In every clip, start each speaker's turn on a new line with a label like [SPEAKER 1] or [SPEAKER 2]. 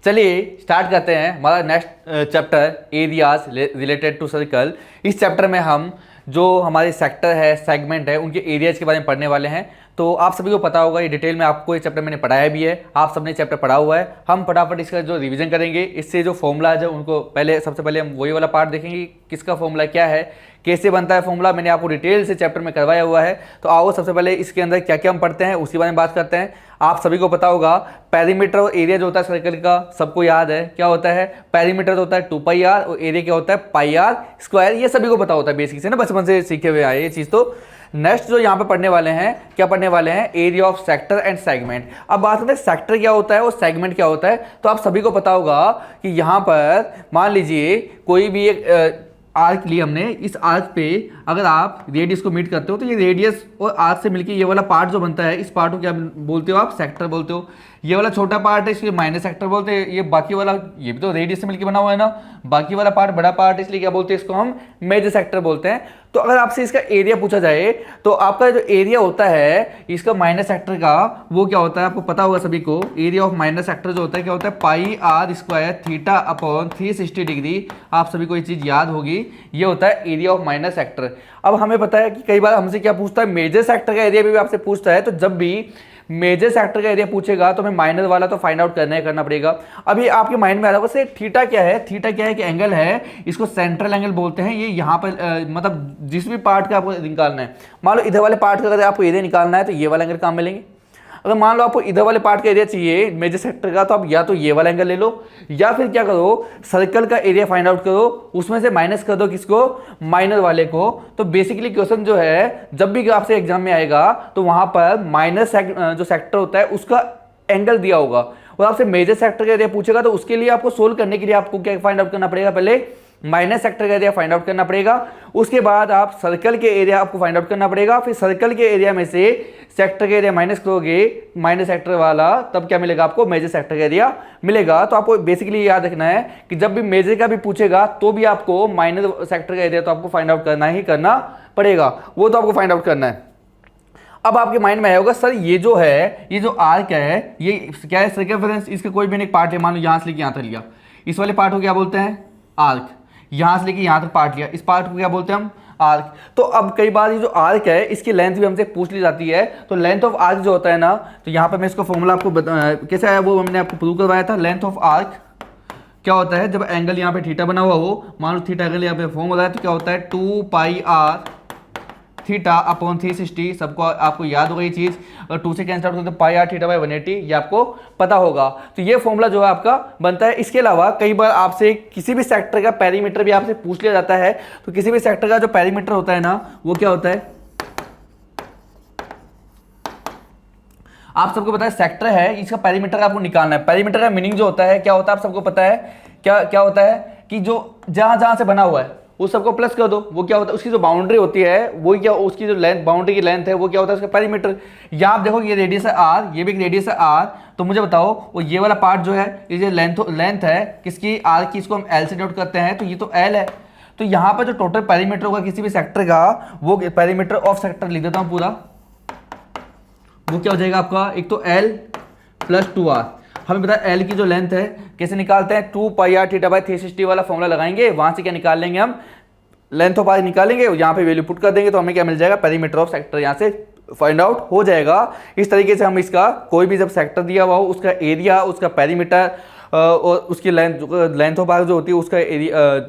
[SPEAKER 1] चलिए स्टार्ट करते हैं हमारा next chapter areas related to circle. इस चैप्टर में हम जो हमारे सेक्टर है, सेगमेंट है, उनके एरियाज के बारे में पढ़ने वाले हैं। तो आप सभी को पता होगा, ये डिटेल में आपको ये चैप्टर मैंने पढ़ाया भी है, आप सबने चैप्टर पढ़ा हुआ है। हम फटाफट इसका जो रिवीजन करेंगे, इससे जो फॉर्मूलाज है उनको सबसे पहले हम वही वाला पार्ट देखेंगे, किसका फॉर्मूला क्या है, कैसे बनता है फॉर्मूला, मैंने आपको डिटेल से चैप्टर में करवाया हुआ है। तो आओ सबसे पहले इसके अंदर क्या क्या हम पढ़ते हैं उसके बारे में बात करते हैं। आप सभी को पता होगा पेरीमीटर और एरिया जो होता है सर्कल का, सबको याद है क्या होता है। पेरीमीटर तो होता है 2πr और एरिया क्या होता है πr स्क्वायर, ये सभी को पता होता है बेसिक से ना, बचपन से सीखे हुए आए ये चीज़। तो नेक्स्ट जो यहाँ पे पढ़ने वाले हैं, क्या पढ़ने वाले हैं, area of sector and segment. अब बात करते हैं सेक्टर क्या होता है और सेगमेंट क्या होता है। तो आप सभी को पता होगा कि यहाँ पर मान लीजिए कोई भी एक आर्क लिए हमने, इस आर्क पे अगर आप रेडियस को मीट करते हो तो ये रेडियस और आर्क से मिलके ये वाला पार्ट जो बनता है, इस पार्ट को क्या बोलते हो आप, सेक्टर बोलते हो। ये वाला छोटा पार्ट है इसलिए माइनस सेक्टर बोलते हैं। ये बाकी वाला, ये भी तो रेडियस से मिलके बना हुआ है ना, बाकी वाला पार्ट बड़ा पार्ट है इसलिए क्या बोलते हैं, इसको हम मेजर सेक्टर बोलते हैं। तो अगर आपसे इसका एरिया पूछा जाए तो आपका जो एरिया होता है इसका माइनस सेक्टर का, वो क्या होता है आपको पता होगा सभी को। एरिया ऑफ माइनस सेक्टर जो होता है क्या होता है, πr square theta upon 360 degree. आप सभी को ये चीज़ याद होगी, ये होता है एरिया ऑफ माइनस सेक्टर। अब हमें पता है कि कई बार हमसे क्या पूछता है, मेजर सेक्टर का एरिया भी आपसे पूछता है। तो जब भी मेजर सेक्टर का एरिया पूछेगा तो हमें माइनर वाला तो फाइंड आउट करना पड़ेगा। अभी आपके माइंड में आ रहा होगा सर थीटा क्या है, थीटा क्या है कि एंगल है, इसको सेंट्रल एंगल बोलते हैं। ये यहाँ पर मतलब जिस भी पार्ट का आपको निकालना है, मान लो इधर वाले पार्ट का अगर आपको एरिया निकालना है तो ये वाला एंगल काम मिलेंगे। अगर मान लो आपको इधर वाले पार्ट का एरिया चाहिए मेजर सेक्टर का, तो आप या तो ये वाला एंगल ले लो, या फिर क्या करो, सर्कल का एरिया फाइंड आउट करो, उसमें से माइनस कर दो किसको, माइनर वाले को। तो बेसिकली क्वेश्चन जो है जब भी आपसे एग्जाम में आएगा तो वहां पर माइनस जो सेक्टर होता है उसका एंगल दिया होगा, और आपसे मेजर सेक्टर का एरिया पूछेगा तो उसके लिए आपको सोल्व करने के लिए आपको क्या फाइंड आउट करना पड़ेगा, पहले माइनस सेक्टर का एरिया फाइंड आउट करना पड़ेगा। उसके बाद आप सर्कल के एरिया आपको फाइंड आउट करना पड़ेगा, फिर सर्कल के एरिया में से सेक्टर के एरिया माइनस करोगे, माइनस सेक्टर वाला, तब क्या मिलेगा आपको, मेजर सेक्टर का एरिया मिलेगा। तो आपको बेसिकली याद रखना है कि जब भी मेजर का भी पूछेगा तो भी आपको माइनर सेक्टर का एरिया तो आपको फाइंड आउट करना ही करना पड़ेगा, वो तो आपको फाइंड आउट करना है। अब आपके माइंड में आया होगा सर ये जो है, ये जो आर्क है, ये क्या है, सर्कमफेरेंस, इसका कोई भी एक पार्ट है, मान लो यहां से लेके यहां तक लिया, इस वाले पार्ट को क्या बोलते हैं, आर्क। यहां से लेके यहां तक पार्ट लिया, इस पार्ट को क्या बोलते हैं हम, आर्क। तो अब कई बार ये जो आर्क है इसकी लेंथ भी हमसे पूछ ली जाती है। तो लेंथ ऑफ आर्क जो होता है ना, तो यहाँ पे मैं इसको फॉर्मूला आपको कैसे आया वो मैंने आपको प्रूव करवाया था। लेंथ ऑफ आर्क क्या होता है, जब एंगल यहाँ पे थीटा बना हुआ हो, मान लो थीटा एंगल यहाँ पे फॉर्म हो रहा है, तो क्या होता है 2πr थीटा अपॉन 360। सबको आपको याद होगा ये चीज, अगर 2 से कैंसिल आउट करते हैं πr थीटा बाय 180, ये आपको पता होगा। तो ये फॉर्मूला जो है आपका बनता है। इसके अलावा कई बार आपसे किसी भी सेक्टर का पेरीमीटर भी आपसे पूछ लिया जाता है। तो किसी भी सेक्टर का जो पेरीमीटर होता है ना, वो क्या होता है, आप सबको पता है सेक्टर है, इसका पेरीमीटर आपको निकालना है। पेरीमीटर का मीनिंग जो होता है क्या होता है, आप सबको पता है क्या क्या होता है, कि जो जहां जहां से बना हुआ है उस सबको प्लस कर दो, वो क्या होता है, उसकी जो बाउंड्री होती है वो क्या, उसकी जो लेंथ, बाउंड्री की लेंथ है वो क्या होता है, उसका पेरीमीटर। या आप देखो ये रेडियस है r, ये भी एक रेडियस है r, तो मुझे बताओ वो ये वाला पार्ट जो है, ये लेंथ है किसकी, r की, इसको हम l से नोट करते हैं, तो ये तो l है। तो यहाँ पर जो टोटल पेरीमीटर होगा किसी भी सेक्टर का, वो पेरीमीटर ऑफ सेक्टर लिख देता हूँ पूरा, वो क्या हो जाएगा आपका, एक तो l प्लस 2r। हमें पता है L की जो लेंथ है कैसे निकालते हैं, 2πr थीटा बाय 360 वाला फॉर्मूला लगाएंगे, वहां से क्या निकाल लेंगे हम, लेंथ ऑफ आर्क निकालेंगे, यहाँ पे वैल्यू पुट कर देंगे तो हमें क्या मिल जाएगा, पेरीमीटर ऑफ सेक्टर, यहाँ से फाइंड आउट हो जाएगा। इस तरीके से हम इसका कोई भी जब सेक्टर दिया हुआ हो उसका एरिया, उसका पेरीमीटर और उसकी लेंथ ऑफ आर्क जो होती है उसका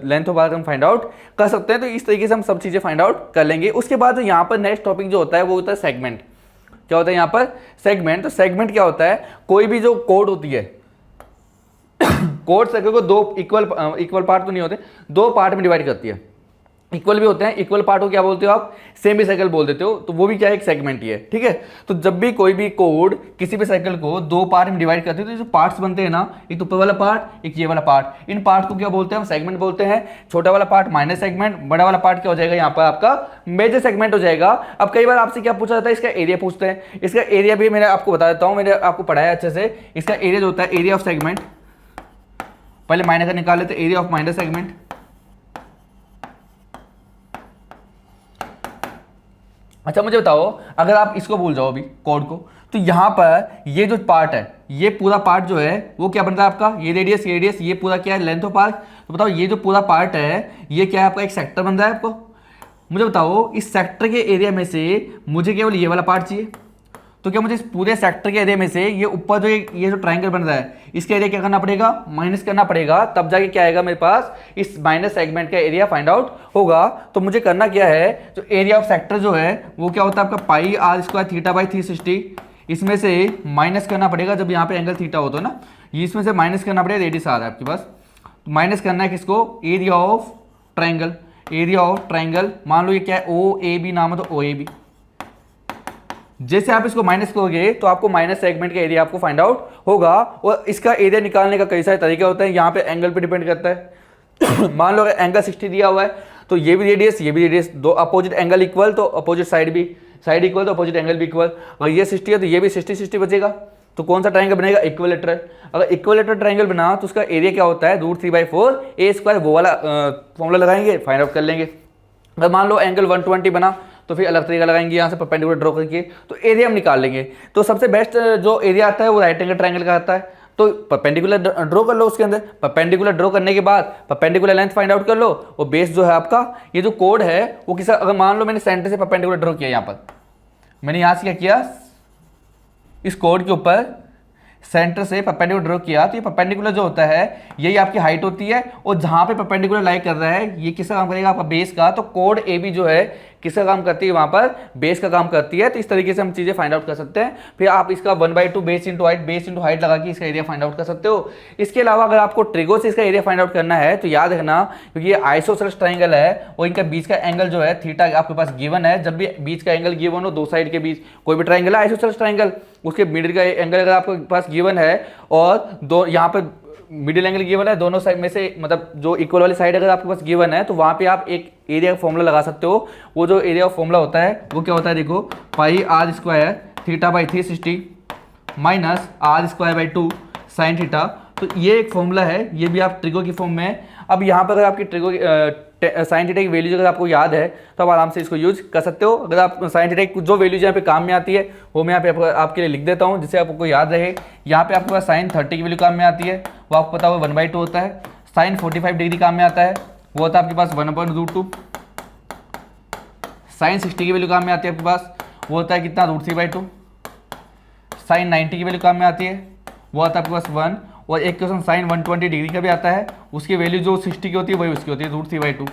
[SPEAKER 1] लेंथ ऑफ आर्क हम फाइंड आउट कर सकते हैं। तो इस तरीके से हम सब चीज़ें फाइंड आउट कर लेंगे। उसके बाद जो यहाँ पर नेक्स्ट टॉपिक जो होता है वो होता है सेगमेंट। क्या होता है यहाँ पर, सेगमेंट। तो सेगमेंट क्या होता है, कोई भी जो कोड होती है, कोड सर्कल को दो इक्वल पार्ट तो नहीं होते, दो पार्ट में डिवाइड करती है, इक्वल भी होते हैं। इक्वल पार्ट को क्या बोलते हो आप, सेमी सर्कल बोल देते हो, तो वो भी क्या है, एक सेगमेंट ही है, ठीक है। तो जब भी कोई भी कोड किसी भी सर्कल को दो पार्ट में डिवाइड करते हैं, तो जो पार्ट्स बनते हैं ना, एक तो ऊपर वाला पार्ट, एक ये वाला पार्ट, इन पार्ट को क्या बोलते हैं हम, सेगमेंट बोलते हैं। छोटा वाला पार्ट माइनर सेगमेंट, बड़ा वाला पार्ट क्या हो जाएगा, यहाँ पर आपका मेजर सेगमेंट हो जाएगा। अब कई बार आपसे क्या पूछा जाता है, इसका एरिया पूछते हैं। इसका एरिया भी मैंने आपको बता देता हूँ, मैंने आपको पढ़ाया अच्छे से। इसका एरिया जो होता है, एरिया ऑफ सेगमेंट, पहले माइनर का निकाल लेते, एरिया ऑफ माइनर सेगमेंट। अच्छा मुझे बताओ, अगर आप इसको भूल जाओ अभी कोड को, तो यहाँ पर ये जो पार्ट है, ये पूरा पार्ट जो है वो क्या बनता है आपका, ये रेडियस, ये पूरा क्या है, लेंथ ऑफ आर्क। तो बताओ ये जो पूरा पार्ट है ये क्या है आपका, एक सेक्टर बन रहा है आपको। मुझे बताओ इस सेक्टर के एरिया में से मुझे केवल ये वाला पार्ट चाहिए, तो क्या मुझे इस पूरे सेक्टर के एरिया में से ये ऊपर जो ये जो ट्रायंगल बन रहा है इसका एरिया क्या करना पड़ेगा, माइनस करना पड़ेगा, तब जाके क्या आएगा मेरे पास, इस माइनस सेगमेंट का एरिया फाइंड आउट होगा। तो मुझे करना क्या है, जो एरिया ऑफ सेक्टर जो है वो क्या होता है आपका पाई आर स्क्वायर थीटा बाई 360, इसमें से माइनस करना पड़ेगा जब यहाँ पे एंगल थीटा हो तो ना, ये इसमें से माइनस करना पड़ेगा, रेडियस आ रहा है आपके पास, तो माइनस करना है किसको, area of triangle. Area of triangle मान लो ये क्या है, ओ ए बी नाम है, तो ओ ए बी। जैसे आप इसको माइनस करोगे तो आपको माइनस सेगमेंट का एरिया आपको फाइंड आउट होगा। और इसका एरिया निकालने का कई सारे तरीके होते हैं, यहाँ पे एंगल पे डिपेंड करता है। मान लो अगर एंगल 60 दिया हुआ है तो ये भी रेडियस, दो अपोजिट एंगल इक्वल तो अपोजिट साइड इक्वल, तो अपोजिट एंगल भी इक्वल। और ये 60 है तो ये भी 60 बचेगा, तो कौन सा ट्रायंगल बनेगा, इक्विलेटरल। अगर इक्विलेटरल ट्रायंगल बना तो उसका एरिया क्या होता है, √3/4 ए स्क्वायर, वो वाला फॉर्मूला लगाएंगे, फाइंड आउट कर लेंगे। अगर मान लो एंगल 120 बना तो फिर अलग तरीका लगाएंगे, यहाँ से परपेंडिकुलर ड्रॉ करके तो एरिया हम निकाल लेंगे। तो सबसे बेस्ट जो एरिया आता है वो राइट एंगल ट्रायंगल का आता है। तो परपेंडिकुलर ड्रॉ कर लो, उसके अंदर परपेंडिकुलर ड्रॉ करने के बाद परपेंडिकुलर लेंथ फाइंड आउट कर लो, और बेस जो है आपका ये जो कोड है वो किसा, अगर मान लो मैंने सेंटर से परपेंडिकुलर ड्रॉ किया, यहाँ पर मैंने यहाँ से क्या किया, इस कोड के ऊपर सेंटर से परपेंडिकुलर ड्रॉ किया, तो ये परपेंडिकुलर जो होता है यही आपकी हाइट होती है, और जहां पे परपेंडिकुलर लाई कर रहा है ये किसका काम करेगा, आपका बेस का। तो कोड ए बी जो है किसका काम करती है, वहां पर बेस का काम करती है। तो इस तरीके से हम चीजें फाइंड आउट कर सकते हैं। फिर आप इसका 1/2 बेस इंटू हाइट लगा के इसका एरिया फाइंड आउट कर सकते हो। इसके अलावा अगर आपको ट्रिगो से इसका एरिया फाइंड आउट करना है तो याद रखना, क्योंकि ये आइसोसेलेस ट्रायंगल है और इनका बीच का एंगल जो है थीटा आपके पास गिवन है। जब भी बीच का एंगल गिवन हो, दो साइड के बीच कोई भी ट्रायंगल है आइसोसेलेस ट्रायंगल, उसके मिडिल का एंगल अगर आपके पास गिवन है और दो यहाँ पर मिडिल एंगल गिवन है, दोनों साइड में से मतलब जो इक्वल वाली साइड अगर आपके पास गिवन है, तो वहां पे आप एक एरिया का फॉर्मूला लगा सकते हो। वो जो एरिया का फॉर्मूला होता है वो क्या होता है, देखो pi r square theta by 360 minus r square by 2 sine theta. तो ये एक फॉर्मूला है, ये भी आप ट्रिगो की फॉर्म में है। अब यहाँ पर अगर आपकी ट्रिगो साइन थीटा की वैल्यूज अगर आपको याद है तो आप आराम से इसको यूज कर सकते हो। अगर आप साइन थीटा की जो वैल्यूज यहाँ पे काम में आती है वो मैं यहाँ पे आपके लिए लिख देता हूँ, जिससे आपको याद रहे। यहाँ पे आपके पास साइन 30 की वैल्यू काम में आती है, वो आपको पता होगा 1/2 होता है। साइन 45 डिग्री काम में आता है, वो होता है आपके पास 1/√2। साइन 60 की वैल्यू काम में आती है आपके पास, वो होता है कितना, √3/2। साइन 90 की वैल्यू काम में आती है, वो आता है आपके पास 1। और एक क्वेश्चन साइन 120 डिग्री का भी आता है, उसकी वैल्यू जो 60 की होती है वही उसकी होती है, √3/2।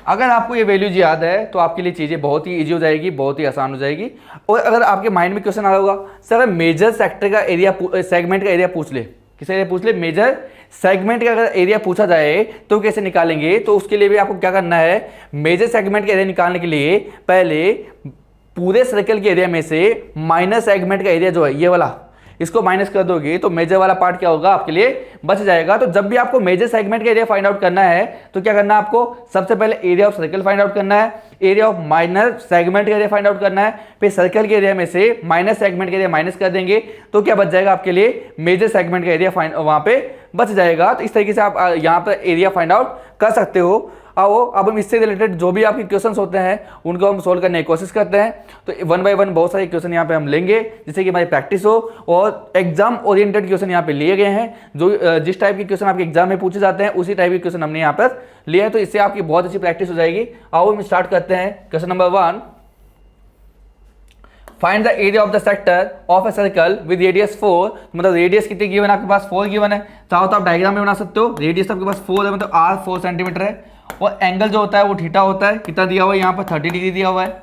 [SPEAKER 1] अगर आपको ये वैल्यूज याद है तो आपके लिए चीज़ें बहुत ही ईजी हो जाएगी, बहुत ही आसान हो जाएगी। और अगर आपके माइंड में क्वेश्चन आ रहा होगा, सर मेजर सेक्टर का एरिया, सेगमेंट का एरिया पूछ ले, किस एरिया पूछ ले, मेजर सेगमेंट का अगर एरिया पूछा जाए तो कैसे निकालेंगे। तो उसके लिए भी आपको क्या करना है, मेजर सेगमेंट का एरिया निकालने के लिए पहले पूरे सर्कल के एरिया में से माइनर सेगमेंट का एरिया जो है ये वाला, इसको माइनस कर दोगे तो मेजर वाला पार्ट क्या होगा, आपके लिए बच जाएगा। तो जब भी आपको मेजर सेगमेंट का एरिया फाइंड आउट करना है तो क्या करना है, आपको सबसे पहले area of circle find out करना है, एरिया ऑफ माइनर सेगमेंट का एरिया फाइंड आउट करना है, फिर सर्कल के एरिया में से माइनर सेगमेंट का एरिया माइनस कर देंगे तो क्या बच जाएगा, आपके लिए मेजर सेगमेंट का एरिया फाइंड वहां पे बच जाएगा। तो इस तरीके से आप यहाँ पर एरिया फाइंड आउट कर सकते हो। आओ अब हम इससे रिलेटेड जो भी आपके क्वेश्चंस होते हैं उनको हम सोल्व करने की कोशिश करते हैं। तो 1 बाय 1 बहुत सारे क्वेश्चन यहाँ पे हम लेंगे जिससे कि हमारी प्रैक्टिस हो, और एग्जाम ओरिएंटेड क्वेश्चन यहाँ पे लिए गए हैं। जो जिस टाइप के क्वेश्चन आपके एग्जाम में पूछे जाते हैं उसी टाइप के क्वेश्चन हमने यहाँ पर लिए हैं, तो इससे आपकी बहुत अच्छी प्रैक्टिस हो जाएगी। आओ हम स्टार्ट करते हैं। Question number 1, find the area of the sector of a circle with radius 4। मतलब रेडियस कितनी गिवन है, आपके पास 4 गिवन है। चाहो तो आप डायग्राम में बना सकते हो। रेडियस आपके पास 4 है, मतलब आर 4 सेंटीमीटर है, और एंगल जो होता है वो थीटा होता है। कितना दिया हुआ है यहाँ पर, 30 डिग्री दिया हुआ है।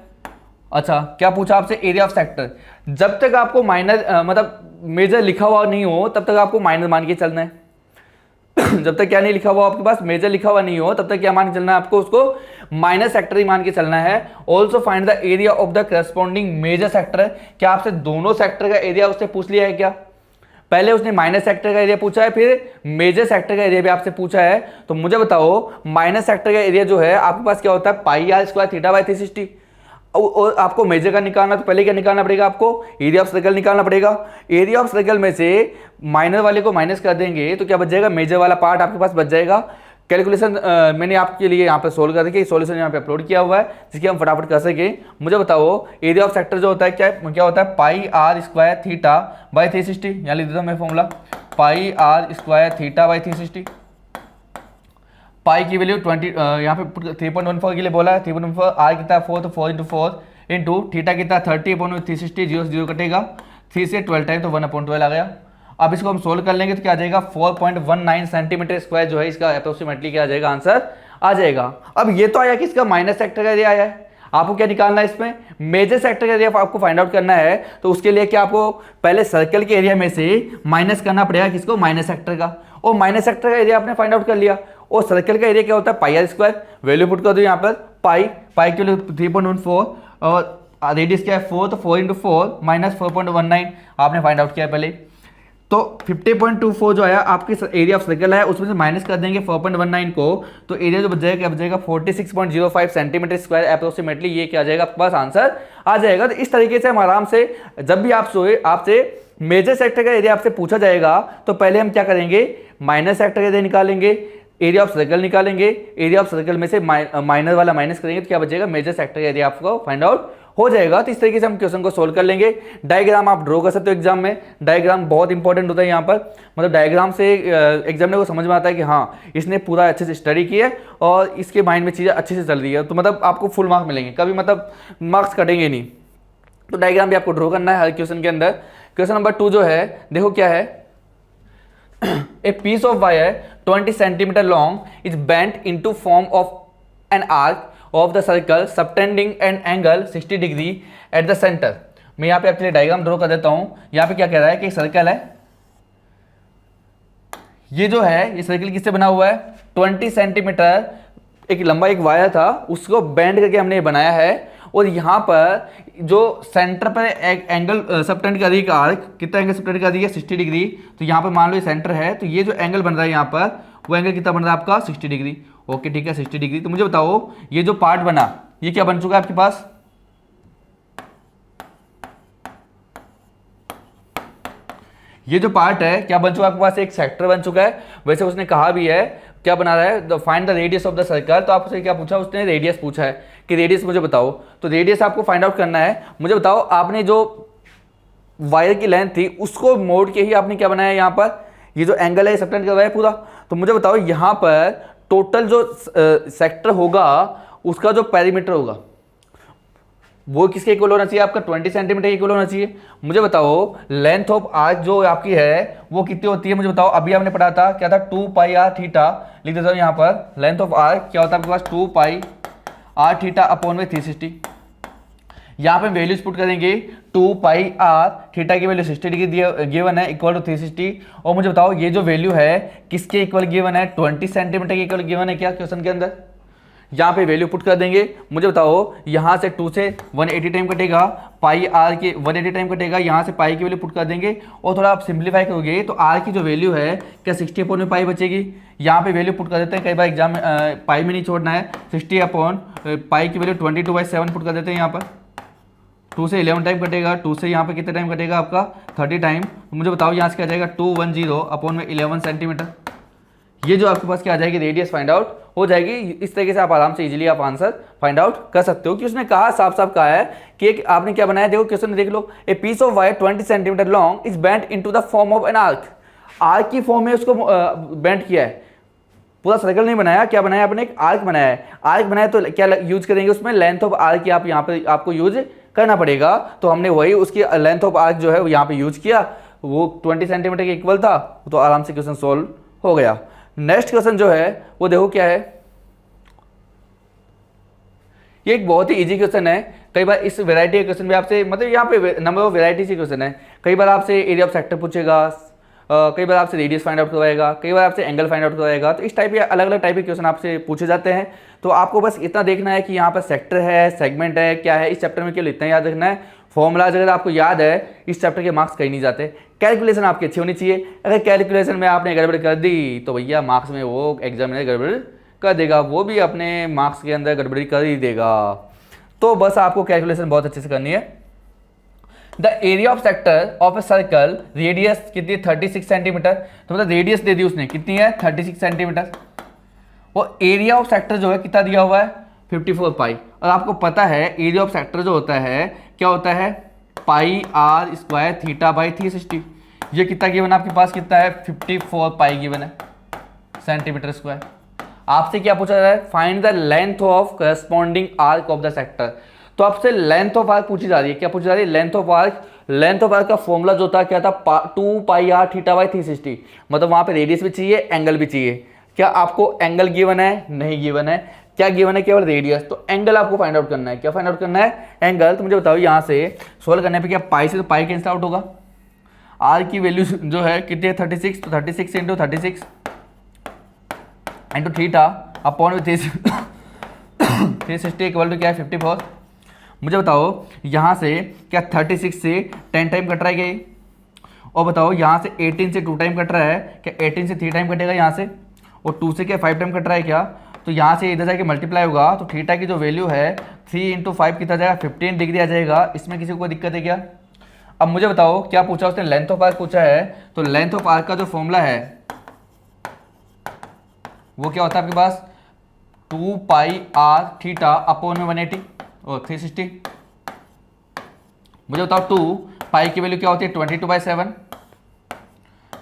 [SPEAKER 1] अच्छा, क्या पूछा आपसे, एरिया ऑफ सेक्टर। जब तक आपको माइनर मतलब मेजर लिखा हुआ नहीं हो तब तक आपको माइनर मान के चलना है। जब तक क्या नहीं लिखा हुआ आपके पास, मेजर लिखा हुआ नहीं हो, तब तक क्या मान के चलना है, आपको उसको माइनर सेक्टर ही मान के चलना है। Also find the area of the corresponding major sector. क्या आपसे दोनों सेक्टर का एरिया उसने पूछ लिया है क्या? पहले उसने माइनर सेक्टर का एरिया पूछा है, फिर मेजर सेक्टर का एरिया भी आपसे पूछा है। तो मुझे बताओ माइनर सेक्टर का एरिया जो है आपके पास क्या होता है, pi r square theta by 360। और आपको मेजर का निकालना, तो पहले क्या निकालना पड़ेगा, आपको एरिया ऑफ सर्कल निकालना पड़ेगा। एरिया ऑफ सर्कल में से माइनर वाले को माइनस कर देंगे तो क्या बच जाएगा, मेजर वाला पार्ट आपके पास बच जाएगा। कैलकुलेशन मैंने आपके लिए यहाँ पे सोल्व कर रखी है, सॉल्यूशन यहाँ पे अपलोड किया हुआ है जिसकी हम फटाफट कर सके। मुझे बताओ एरिया ऑफ सेक्टर जो होता है क्या होता है, pi r square theta by 360। यहाँ लिख देता हूँ मैं formula, pi r square theta by 360। Pi की वैल्यू 20 यहाँ पे 3.14 के लिए बोला है, 3.14 आर कितना 4 तो 4 × 4 इंटू थीटा कितना 30/360, 0 से 0 कटेगा, 3 से 12 टाइम तो 1/12 आ गया। अब इसको हम सोल्व कर लेंगे तो क्या आ जाएगा 4.19 सेंटीमीटर स्क्वायर जो है इसका अप्रोक्सीमेटली क्या आ जाएगा, आंसर आ जाएगा। अब ये तो आया कि इसका माइनस सेक्टर का एरिया आया है, आपको क्या निकालना है इसमें, मेजर सेक्टर का एरिया आपको फाइंड आउट करना है। तो उसके लिए क्या आपको पहले सर्कल के एरिया में से माइनस करना पड़ेगा किसको, माइनस सेक्टर का, और माइनस सेक्टर का एरिया आपने फाइंड आउट कर लिया। और सर्कल का एरिया क्या होता है, pi r square, value put कर दो यहाँ पर, पाई के लिए 3.14 और रेडियस क्या है 4 तो 4 × 4 माइनस 4.19 आपने फाइंड आउट किया पहले। तो 50.24 जो आया आपके एरिया ऑफ सर्कल है उसमें से माइनस कर देंगे 4.19 को, तो एरिया जो बच जाएगा क्या बचेगा 46.05 सेंटीमीटर स्क्वायर अप्रोक्सीमेटली, ये क्या आ जाएगा आपके पास आंसर आ जाएगा। तो इस तरीके से हम आराम से जब भी आपसे मेजर सेक्टर का एरिया आपसे पूछा जाएगा तो पहले हम क्या करेंगे, माइनस सेक्टर का एरिया निकालेंगे, एरिया ऑफ सर्कल निकालेंगे, एरिया ऑफ सर्कल में से माइनर वाला माइनस करेंगे तो क्या बचेगा, मेजर सेक्टर का एरिया आपको फाइंड आउट हो जाएगा। तो इस तरीके से हम क्वेश्चन को सोल्व कर लेंगे। डायग्राम आप ड्रॉ कर सकते हो एग्जाम में, डायग्राम बहुत इंपॉर्टेंट होता है यहाँ पर, मतलब डायग्राम से एग्जामिनर को समझ में आता है कि हाँ इसने पूरा अच्छे से स्टडी किया है और इसके माइंड में चीज़ें अच्छे से चल रही है, तो मतलब आपको फुल मार्क्स मिलेंगे, कभी मतलब मार्क्स कटेंगे नहीं। तो डायग्राम भी आपको ड्रॉ करना है हर क्वेश्चन के अंदर। क्वेश्चन नंबर 2 जो है देखो क्या है, A piece of wire 20 centimeter long is bent into form of an arc of the circle subtending an angle 60 degree at the center। मैं यहाँ पे आपके लिए डायग्राम ड्रॉ कर देता हूँ। यहाँ पे क्या कह रहा है कि एक सर्कल है, ये जो है ये सर्कल किससे बना हुआ है, 20 सेंटीमीटर एक लंबा एक वायर था उसको बेंड करके हमने बनाया है, और यहाँ पर जो सेंटर पर एक एंगल सबटेंड कर रही है आर्क, कितना एंगल सबटेंड कर रही है 60 डिग्री। तो यहाँ पर मान लो ये सेंटर है, तो ये जो एंगल बन रहा है यहाँ पर वो एंगल कितना बन रहा है आपका 60 डिग्री। ओके ठीक है 60 डिग्री। तो मुझे बताओ ये जो पार्ट बना ये क्या बन चुका है आपके पास, ये जो पार्ट है क्या बन चुका है आपके पास, एक सेक्टर बन चुका है। वैसे उसने कहा भी है क्या बना रहा है, find the radius of the circle. तो आपसे क्या पूछा, उसने रेडियस पूछा है कि रेडियस मुझे बताओ, तो रेडियस आपको फाइंड आउट करना है। मुझे बताओ आपने जो वायर की लेंथ थी उसको मोड़ के ही आपने क्या बनाया यहाँ पर, ये जो एंगल है ये सबटेंड कर रहा है पूरा। तो मुझे बताओ यहाँ पर टोटल जो सेक्टर होगा उसका जो पेरीमीटर होगा वो किसके इक्वल होना चाहिए, आपका 20 सेंटीमीटर इक्वल होना चाहिए। मुझे बताओ लेंथ ऑफ आर्क जो आपकी है वो कितनी होती है, मुझे बताओ। अभी आपने पढ़ा था क्या था, 2 पाई आर थीटा, लिख देता हूँ यहाँ पर, लेंथ ऑफ आर्क क्या होता है आपके पास 2 पाई आर थीटा अपॉन में 360। यहाँ पे वैल्यूज पुट करेंगे, 2 पाई आर थीटा की वैल्यू 60 डिग्री गिवन है इक्वल टू 360। और मुझे बताओ ये जो वैल्यू है किसके इक्वल गिवन है, 20 सेंटीमीटर के इक्वल गिवन है क्या क्वेश्चन के अंदर। यहाँ पे वैल्यू पुट कर देंगे। मुझे बताओ यहाँ से 2 से 180 टाइम कटेगा, पाई आर के 180 टाइम कटेगा, यहाँ से पाई की वैल्यू पुट कर देंगे और थोड़ा आप सिंप्लीफाई करोगे तो आर की जो वैल्यू है क्या 60 अपॉन में पाई बचेगी। यहाँ पे वैल्यू पुट कर देते हैं, कई बार एग्जाम में पाई में नहीं छोड़ना है, 60 अपॉन पाई की वैल्यू 22/7 पुट कर देते हैं। यहाँ पर 2 से 11 टाइम कटेगा, 2 से यहाँ पे कितना टाइम कटेगा आपका 30 टाइम। तो मुझे बताओ यहाँ से क्या आ जाएगा 210 अपॉन में 11 सेंटीमीटर। ये जो आपके पास क्या आ जाएगी, रेडियस फाइंड आउट हो जाएगी। इस तरीके से आप आराम से इजीली आप आंसर फाइंड आउट कर सकते हो कि उसने कहा साफ साफ कहा है कि एक आपने क्या बनाया, देखो क्वेश्चन में देख लो, a piece of wire 20 centimetre long is bent into the form of an arc. Arc की फॉर्म में उसको बेंट किया है, पूरा सर्कल नहीं बनाया, क्या बनाया आपने, एक आर्क बनाया है। आर्क बनाया तो क्या यूज करेंगे उसमें, लेंथ ऑफ आर्क की आप यहाँ पे आपको यूज करना पड़ेगा। तो हमने वही उसकी लेंथ ऑफ आर्क जो है वो यहाँ पे यूज किया, वो 20 सेंटीमीटर के इक्वल था, तो आराम से क्वेश्चन सोल्व हो गया। नेक्स्ट क्वेश्चन जो है वो देखो क्या है, ये एक बहुत ही इजी क्वेश्चन है। कई बार इस वैरायटी के क्वेश्चन में आपसे मतलब यहाँ पे नंबर ऑफ वैरायटी से क्वेश्चन है। कई बार आपसे एरिया ऑफ सेक्टर पूछेगा, कई बार आपसे रेडियस फाइंड आउट करवाएगा, कई बार आपसे एंगल फाइंड आउट करवाएगा। तो इस टाइप के अलग अलग टाइप के क्वेश्चन आपसे पूछे जाते हैं। तो आपको बस इतना देखना है कि यहाँ पर सेक्टर है, सेगमेंट है, क्या है, इस चैप्टर में केवल इतना याद रखना है। फॉर्मूलाज अगर आपको याद है इस चैप्टर के मार्क्स कहीं नहीं जाते। कैलकुलेशन आपकी अच्छी होनी चाहिए, अगर कैलकुलेशन में आपने गड़बड़ कर दी तो भैया मार्क्स में वो एग्जामिनर गड़बड़ कर देगा, वो भी अपने मार्क्स के अंदर गड़बड़ी कर ही देगा। तो बस आपको कैलकुलेशन बहुत अच्छे से करनी है। The area of sector of a circle radius कितनी, 36 सेंटीमीटर। तो मतलब रेडियस दे दी उसने कितनी है, 36 सेंटीमीटर। वो एरिया ऑफ सेक्टर जो है कितना दिया हुआ है 54 पाई। और आपको पता है एरिया ऑफ सेक्टर जो होता है क्या होता है pi r square theta by 360। ये कितना गिवन आपके पास कितना है 54 पाई गिवन है सेंटीमीटर स्क्वायर। आपसे क्या पूछा जा रहा है find the length of corresponding arc of the sector. तो आपसे लेंथ ऑफ आर्क पूछी जा रही है। क्या पूछी जा रही है length of arc. Length of arc का फॉर्मूला जो था क्या था 2 पाई आर थीटा बाई 360। मतलब वहां पे रेडियस भी चाहिए एंगल भी चाहिए। क्या आपको एंगल गिवन है नहीं गिवन है। क्या गिवन है केवल रेडियस। तो एंगल आपको फाइंड आउट करना है। क्या फाइंड आउट करना है एंगल। तो मुझे बताओ यहाँ से सोल्व करने पे क्या पाई से तो पाई कैंसिल आउट होगा। आर की वैल्यू जो है कितनी है 36। तो 36 into 36 into theta upon with 360 equal to क्या है 54। मुझे बताओ यहाँ से क्या 36 से 10 टाइम कट रहा है क्या ये? और बताओ यहाँ से 18 से 2 टाइम कट रहा है क्या 18 से 3 टाइम कटेगा यहाँ से। और 2 से क्या 5 टाइम कट रहा है क्या। तो यहाँ से इधर जाके मल्टीप्लाई होगा तो थीटा की जो वैल्यू है 3 इंटू 5 कितना जाएगा 15 डिग्री आ जाएगा। इसमें किसी को कोई दिक्कत है क्या। अब मुझे बताओ क्या पूछा उसने लेंथ ऑफ आर्क पूछा है। तो लेंथ ऑफ आर्क का जो फॉर्मूला है वो क्या होता है आपके पास 2 पाई आर थीटा अपॉन में 180 और 360। मुझे बताओ 2 पाई की वैल्यू क्या होती है 22/7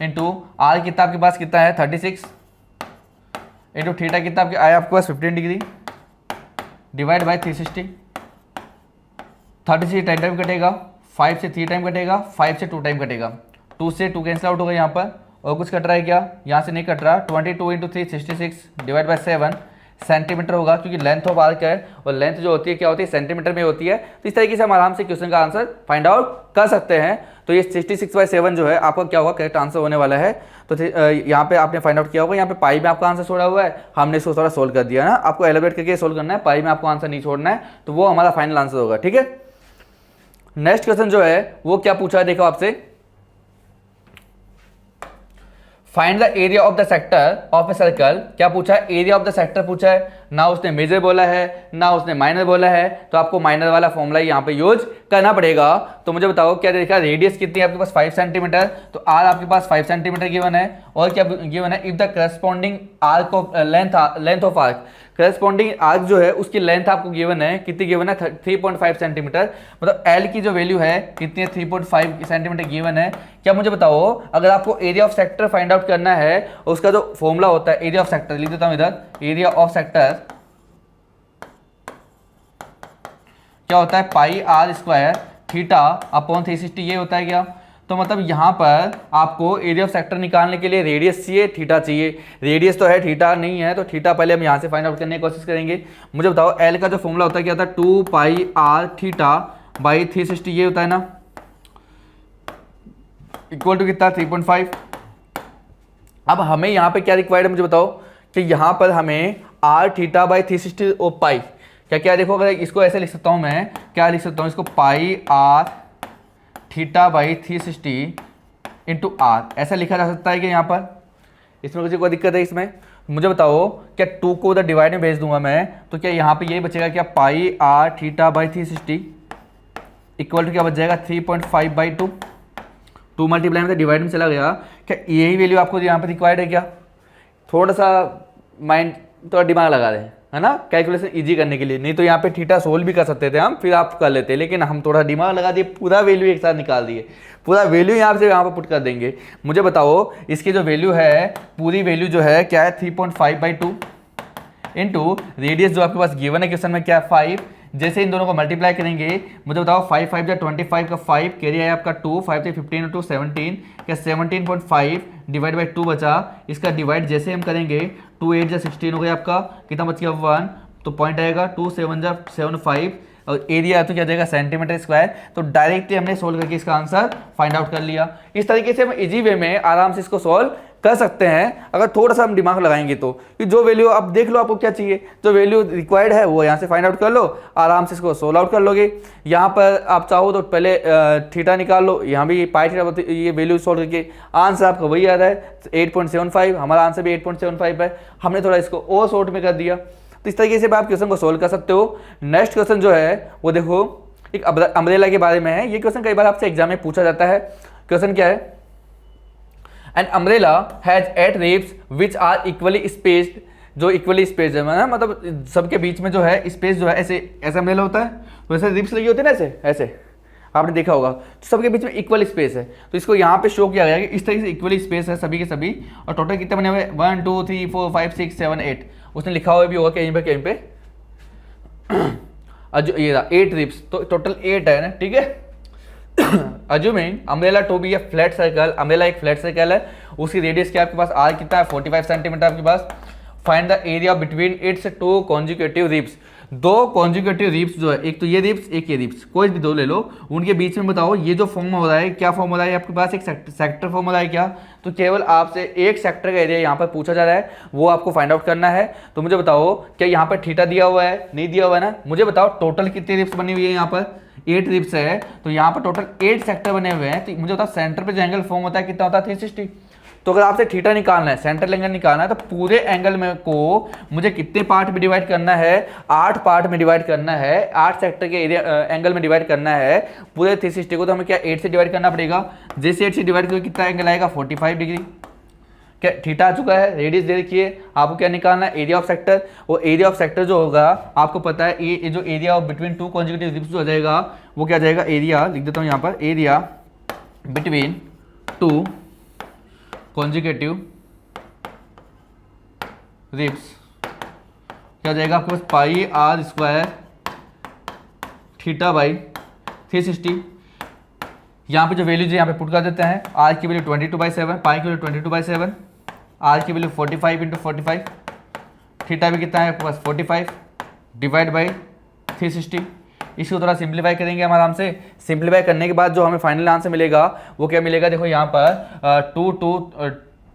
[SPEAKER 1] इंटू आर कितना आपके पास कितना है 36 इंटू थीटा कितना आपके आया आपके पास 15 डिग्री डिवाइड बाई 360। 30 से 10 टाइम कटेगा 5 से 3 टाइम कटेगा 5 से 2 टाइम कटेगा 2 से 2 कैंसिल आउट होगा यहाँ पर। और कुछ कट रहा है क्या यहाँ से नहीं कट रहा 22 इंटू 3 66 डिवाइड बाई 7 सेंटीमीटर होगा क्योंकि लेंथ ऑफ आर्क है और लेंथ जो होती है क्या होती है सेंटीमीटर में होती है। तो इस तरीके से हम आराम से क्वेश्चन का आंसर फाइंड आउट कर सकते हैं। तो ये 66/7 जो है आपका क्या होगा करेक्ट आंसर होने वाला है। तो यहाँ पे आपने फाइंड आउट किया होगा यहाँ पे पाई में आपका आंसर छोड़ा हुआ है हमने इसको थोड़ा सोल्व कर दिया ना। आपको एलिब्रेट करके सोल्व करना है पाई में आपको आंसर नहीं छोड़ना है तो वो हमारा फाइनल आंसर होगा। ठीक है नेक्स्ट क्वेश्चन जो है वो क्या पूछा है देखो आपसे find the area of the sector of a circle. क्या पूछा है एरिया ऑफ द सेक्टर पूछा है ना उसने मेजर बोला है ना उसने माइनर बोला है। तो आपको माइनर वाला फॉर्मूला यहाँ पे यूज करना पड़ेगा। तो मुझे बताओ क्या देखा रेडियस कितनी है आपके पास 5 सेंटीमीटर। तो आर आपके पास 5 सेंटीमीटर गिवन है। और क्या गिवन है if the corresponding arc of length of arc corresponding arc जो है उसकी लेंथ आपको गिवन है कितनी गिवन है 3.5 सेंटीमीटर। मतलब एल की जो वैल्यू है कितनी है 3.5 सेंटीमीटर गिवन है। क्या मुझे बताओ अगर आपको area of sector find out करना है उसका जो फॉर्मूला होता है एरिया ऑफ सेक्टर लिख देता हूं इधर एरिया ऑफ सेक्टर क्या होता है pi r square theta upon 360 ये होता है क्या। तो मतलब यहाँ पर आपको एरिया ऑफ सेक्टर निकालने के लिए रेडियस चाहिए थीटा चाहिए। रेडियस तो है थीटा नहीं है तो थीटा पहले हम यहाँ से फाइंड आउट करने की कोशिश करेंगे। मुझे बताओ एल का जो फॉर्मूला होता है क्या होता है 2 पाई आर थीटा बाई 360 ये होता है ना इक्वल टू कितना 3.5। अब हमें यहाँ पे क्या रिक्वायर्ड है मुझे बताओ कि यहाँ पर हमें आर थीटा बाई 360 और पाई क्या क्या देखो अगर इसको ऐसे लिख सकता हूँ मैं क्या लिख सकता हूँ इसको pi r theta by 360 into r ऐसा लिखा जा सकता है कि यहाँ पर इसमें मुझे कोई दिक्कत है इसमें। मुझे बताओ क्या 2 को उधर डिवाइड में भेज दूंगा मैं तो क्या यहाँ पे यही बचेगा क्या pi r theta by 360 equal to क्या बच जाएगा 3.5/2 2 मल्टीप्लाई में डिवाइड में चला गया। क्या यही वैल्यू आपको यहाँ पर रिक्वायर्ड है क्या। थोड़ा सा माइंड थोड़ा दिमाग लगा रहे हैं है ना कैलकुलेशन इजी करने के लिए। नहीं तो यहाँ पे थीटा सोल्व भी कर सकते थे हम फिर आप कर लेते लेकिन हम थोड़ा दिमाग लगा दिए पूरा वैल्यू एक साथ निकाल दिए। पूरा वैल्यू यहाँ से यहाँ पर पुट कर देंगे। मुझे बताओ इसकी जो वैल्यू है पूरी वैल्यू जो है क्या है 3.5/2 इंटू रेडियस जो आपके पास गिवन है क्वेश्चन में क्या है 5। जैसे इन दोनों को मल्टीप्लाई करेंगे मुझे बताओ 5 5 जा 25 का 5 कैरी है आपका 2 5 से 15 इंटू 17 क्या 17.5 डिवाइड बाई 2 बचा। इसका डिवाइड जैसे हम करेंगे 2 8 जा 16 हो गया आपका कितना बच गया 1 तो पॉइंट आएगा 2 7 जा 75 और एरिया तो क्या जाएगा सेंटीमीटर स्क्वायर। तो डायरेक्टली हमने सोल्व करके इसका आंसर फाइंड आउट कर लिया। इस तरीके से हम इजी वे में आराम से इसको सोल्व कर सकते हैं अगर थोड़ा सा हम दिमाग लगाएंगे तो कि जो वैल्यू आप देख लो आपको क्या चाहिए जो वैल्यू रिक्वायर्ड है वो यहाँ से फाइंड आउट कर लो आराम से इसको सोल्व आउट कर लोगे। यहाँ पर आप चाहो तो पहले थीटा निकाल लो यहाँ भी पाई थीटा ये वैल्यू सोल्व करके आंसर आपका वही आ रहा है 8.75 हमारा आंसर भी 8.75 है। हमने थोड़ा इसको और शॉर्ट में कर दिया। तो इस तरीके से आप क्वेश्चन को सोल्व कर सकते हो। नेक्स्ट क्वेश्चन जो है वो देखो एक अम्ब्रेला के बारे में है। ये क्वेश्चन कई बार आपसे एग्जाम में पूछा जाता है। क्वेश्चन क्या है An umbrella has 8 ribs which are equally spaced जो इक्वली स्पेस है ना, मतलब सबके बीच में जो है स्पेस जो है ऐसे ऐसा मेल होता है, वैसे रिप्स लगी होती है ना ऐसे ऐसे, आपने देखा होगा। तो सबके बीच में इक्वल स्पेस है, तो इसको यहाँ पे शो किया गया है कि इस तरीके से इक्वली स्पेस है सभी के सभी। और टोटल कितने बने हुए 1 2 3 4 5 6 7 8, उसने लिखा हुआ भी होगा कहीं पे ये रहा 8 रिप्स, तो टोटल 8 है ना, ठीक है। Assuming umbrella to be a flat circle, umbrella एक फ्लैट सर्कल है, उसकी रेडियस क्या आपके पास आर कितना है 45 सेंटीमीटर आपके पास। Find the area between its two conjugative ribs, दो कॉन्जुगेटिव रिप्स जो है, एक तो ये रिप्स एक ये रिप्स, कोई भी दो ले लो, उनके बीच में बताओ ये जो फॉर्म हो रहा है क्या फॉर्म हो रहा है आपके पास, एक सेक्टर फॉर्म हो रहा है क्या। तो केवल आपसे एक सेक्टर का एरिया यहाँ पर पूछा जा रहा है, वो आपको फाइंड आउट करना है। तो मुझे बताओ क्या यहाँ पर थीटा दिया हुआ है, नहीं दिया हुआ है ना, मुझे बताओ टोटल कितनी रिप्स बनी हुई है, यहाँ पर 8 रिप्स है, तो यहाँ पर टोटल 8 सेक्टर बने हुए हैं। तो मुझे बताओ सेंटर पे जो एंगल फॉर्म होता है कितना होता है 360। तो अगर आपसे थीटा निकालना है, सेंट्रल एंगल निकालना है, तो पूरे एंगल में को मुझे कितने पार्ट में डिवाइड करना है, 8 पार्ट में डिवाइड करना है, 8 सेक्टर के एरिया एंगल में डिवाइड करना है पूरे 360 को। तो हमें क्या 8 से डिवाइड करना पड़ेगा, जैसे 8 से डिवाइड करके कितना एंगल आएगा 45 डिग्री। क्या थीटा आ चुका है, रेडियस दे रखी है, आपको क्या निकालना है एरिया ऑफ सेक्टर। वो एरिया ऑफ सेक्टर जो होगा आपको पता है, ये जो area of between two conjugative ribs हो जाएगा, वो क्या जाएगा, एरिया लिख देता हूँ यहाँ पर, area between two conjugative ribs क्या जाएगा आपके पास, pi r square theta by 360। यहाँ पे जो वैल्यूज है यहाँ पे पुट कर देते हैं, आर की वैल्यू 22/7, पाई की वैल्यू 22/7, आर की वैल्यू 45 × 45, थीटा भी कितना है आपके पास 45 डिवाइड बाई 360। इसको थोड़ा सिंप्लीफाई करेंगे हम आराम से। सिंप्लीफाई करने के बाद जो हमें फाइनल आंसर मिलेगा वो क्या मिलेगा, देखो यहाँ पर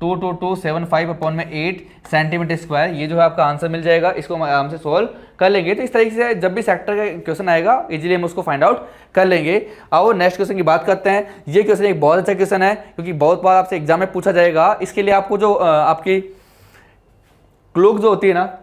[SPEAKER 1] 22275/8 सेंटीमीटर स्क्वायर, ये जो है आपका आंसर मिल जाएगा। इसको हम आराम से सॉल्व कर लेंगे। तो इस तरीके से जब भी सेक्टर का क्वेश्चन आएगा इजीली हम उसको फाइंड आउट कर लेंगे। आओ नेक्स्ट क्वेश्चन की बात करते हैं। ये क्वेश्चन एक बहुत अच्छा क्वेश्चन है, क्योंकि बहुत बार आपसे एग्जाम में पूछा जाएगा। इसके लिए आपको जो आपकी क्लूक जो होती है ना,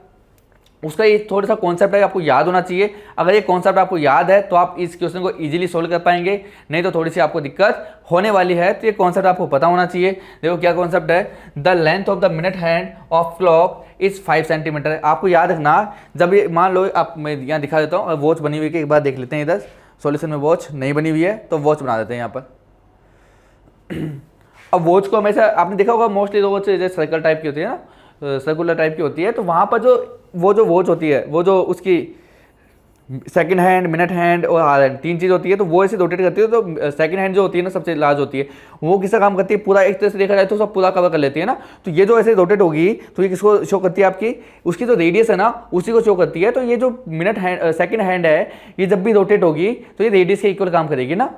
[SPEAKER 1] उसका ये थोड़ा सा कॉन्सेप्ट है आपको याद होना चाहिए। अगर ये कॉन्सेप्ट आपको याद है तो आप इस क्वेश्चन को इजीली सोल्व कर पाएंगे, नहीं तो थोड़ी सी आपको दिक्कत होने वाली है। तो ये कॉन्सेप्ट आपको पता होना चाहिए। देखो क्या कॉन्सेप्ट है, the length of the minute hand of clock is 5 centimetre. आपको याद रखना, जब ये मान लो आप, मैं यहाँ दिखा देता हूँ, वॉच बनी हुई है, एक बार देख लेते हैं इधर सॉल्यूशन में। वॉच नहीं बनी हुई है तो वॉच बना देते हैं यहाँ पर। अब वॉच को हमेशा आपने देखा होगा, मोस्टली वॉच जैसे सर्कल टाइप की होती है ना, सर्कुलर टाइप की होती है। तो वहाँ पर जो वॉच होती है, वो जो उसकी सेकंड हैंड, मिनट हैंड और आवर हैंड 3 चीज़ होती है। तो वो ऐसे रोटेट करती है। तो सेकंड हैंड जो होती है ना, सबसे लार्ज होती है, वो किसका काम करती है, पूरा एक तरह से देखा जाए तो सब पूरा कवर कर लेती है ना। तो ये जो ऐसे रोटेट होगी तो ये किसको शो करती है, आपकी उसकी जो रेडियस है ना उसी को शो करती है। तो ये जो मिनट हैंड सेकंड हैंड है, ये जब भी रोटेट होगी तो ये रेडियस के इक्वल काम करेगी ना।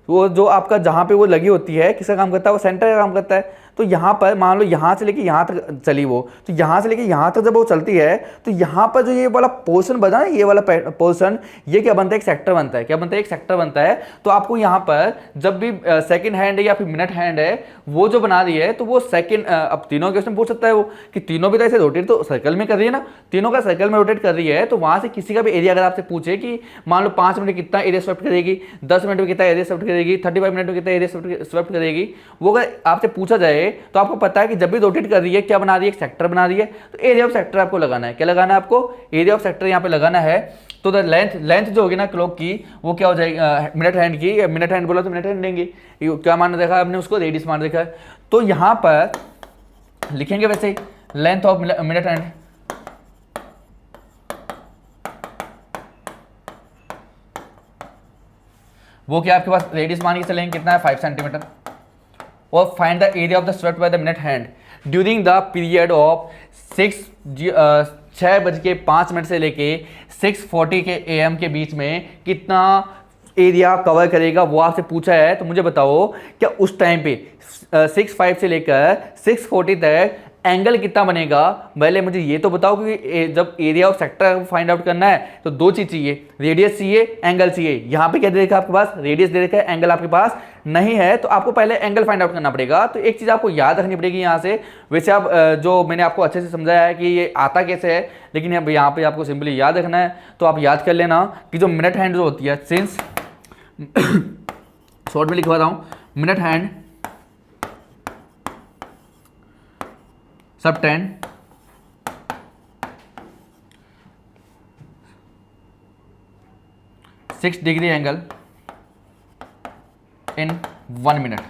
[SPEAKER 1] वो जो आपका जहाँ पे वो लगी होती है, किसका काम करता है, वो सेंटर का काम करता है। तो यहाँ पर मान लो यहाँ से लेके यहाँ तक चली वो, तो यहाँ से लेके यहाँ तक जब वो चलती है तो यहाँ पर जो ये वाला पोर्शन बना है, ये वाला पोर्शन, ये क्या बनता है, एक सेक्टर बनता है। क्या बनता है, एक सेक्टर बनता है। तो आपको यहाँ पर जब भी सेकंड हैंड है या फिर मिनट हैंड है, वो जो बना रही है, तो वो सेकंड, अब तीनों क्वेश्चन पूछ सकता है वो कि तीनों भी तो ऐसे रोटेट तो सर्कल में कर रही है ना, तीनों का सर्कल में रोटेट कर रही है। तो वहाँ से किसी का भी एरिया अगर आपसे पूछे कि मान लो 5 मिनट में कितना एरिया स्वेप्ट करेगी, 10 मिनट में कितना एरिया स्वेप्ट करेगी, 35 मिनट में कितना एरिया स्वेप्ट करेगी, वो अगर आपसे पूछा जाए तो आपको पता है कि जब भी रोटेट कर रही है क्या बना रही है, एक सेक्टर बना रही है। तो एरिया ऑफ सेक्टर आपको लगाना है। क्या लगाना है आपको, एरिया ऑफ सेक्टर यहाँ पे लगाना है। तो द लेंथ जो होगी ना क्लॉक की, वो क्या हो जाएगी, मिनट हैंड की, मिनट हैंड बोला तो मिनट हैंड लेंगे, क्या माना देखा आपने, उसको रेडियस मान देखा है। तो यहाँ पर लिखेंगे वैसे लेंथ ऑफ मिनट हैंड, वो क्या आपके पास रेडियस मान के चलेंगे कितना है 5 सेंटीमीटर। और find the area of the swept by the minute hand during the period of 6:05 से लेके 6:40 के AM के बीच में कितना एरिया कवर करेगा, वो आपसे पूछा है। तो मुझे बताओ क्या उस टाइम पे 6:05 से लेकर 6:40 तक एंगल कितना बनेगा। पहले मुझे ये तो बताओ कि जब area of sector find out करना है तो 2 चीज चाहिए, रेडियस चाहिए, एंगल चाहिए। यहाँ पे क्या दे रखा है आपके पास, रेडियस दे रखा है, एंगल आपके पास नहीं है। तो आपको पहले एंगल फाइंड आउट करना पड़ेगा। तो एक चीज आपको याद रखनी पड़ेगी यहाँ से। वैसे आप जो मैंने आपको अच्छे से समझाया है कि ये आता कैसे है, लेकिन अब यहाँ पे आपको सिंपली याद रखना है। तो आप याद कर लेना कि जो मिनट हैंड जो होती है, सिंस शॉर्ट में लिखवा रहा हूँ, minute hand subtend 6 degree angle in 1 minute.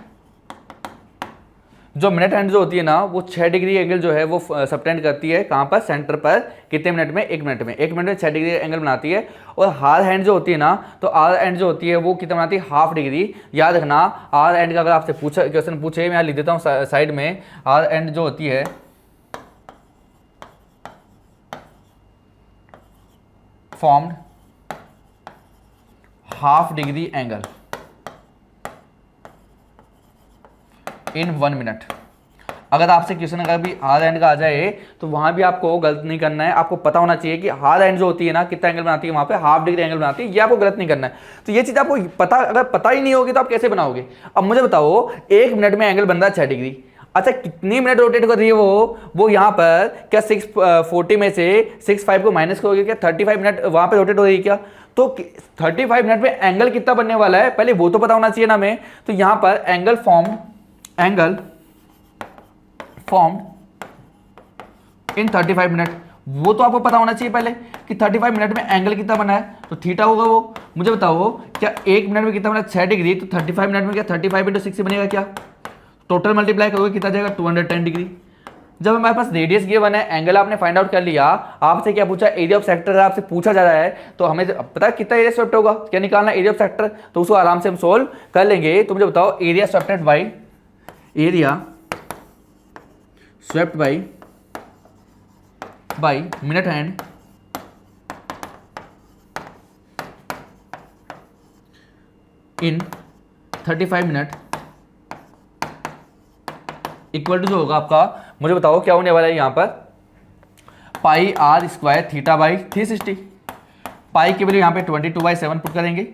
[SPEAKER 1] जो मिनट हैंड जो होती है ना वो 6 डिग्री एंगल जो है वो सबटेंड करती है कहाँ पर, सेंटर पर, कितने मिनट में, 1 मिनट में। 1 मिनट में 6 डिग्री एंगल बनाती है। और हार हैंड जो होती है ना, तो आर एंड जो होती है वो कितना बनाती है, हाफ डिग्री। याद रखना आर एंड का अगर आपसे पूछा क्वेश्चन पूछे, मैं यहाँ लिख देता हूँ साइड में, आर एंड जो होती है formed half degree angle in 1 minute. अगर आपसे क्वेश्चन अगर भी हार एंड का आ जाए तो वहां भी आपको गलत नहीं करना है। आपको पता होना चाहिए कि हार एंड जो होती है ना कितना एंगल बनाती है, वहां पे हाफ डिग्री एंगल बनाती है। ये आपको गलत नहीं करना है। तो ये चीज आपको पता, अगर पता ही नहीं होगी तो आप कैसे बनाओगे। अब मुझे बताओ 1 मिनट में एंगल बन रहा है 6 डिग्री। अच्छा कितनी मिनट रोटेट कर रही है वो यहाँ पर क्या 640 में से 65 को माइनस करोगे क्या, 35 मिनट वहां पर रोटेट हो रही है क्या। तो 35 मिनट में एंगल कितना बनने वाला है पहले वो तो पता होना चाहिए ना हमें। तो यहाँ पर एंगल फॉर्म्ड इन 35 मिनट, वो तो आपको पता होना चाहिए पहले कि 35 मिनट में एंगल कितना बना है। तो थीटा होगा वो। मुझे बताओ क्या 1 मिनट में कितना बना, 6 डिग्री। तो 35 मिनट में क्या 35 × 6 बनेगा क्या, टोटल मल्टीप्लाई करोगे कितना जाएगा, 210 डिग्री। जब हमारे पास रेडियस गिवन है, एंगल आपने फाइंड आउट कर लिया, आपसे क्या पूछा, एरिया ऑफ सेक्टर आपसे पूछा जा रहा है, तो हमें पता है कितना एरिया स्वेप्ट होगा, क्या निकालना एरिया ऑफ सेक्टर, तो उसको आराम से हम सोल्व कर लेंगे। तो मुझे बताओ area swepted by area swept by minute hand in 35 minute equal to जो होगा आपका, मुझे बताओ क्या होने वाला है यहाँ पर, पाई आर स्क्वायर थीटा बाई 360। पाई के वैल्यू यहाँ पे 22/7 पुट करेंगे।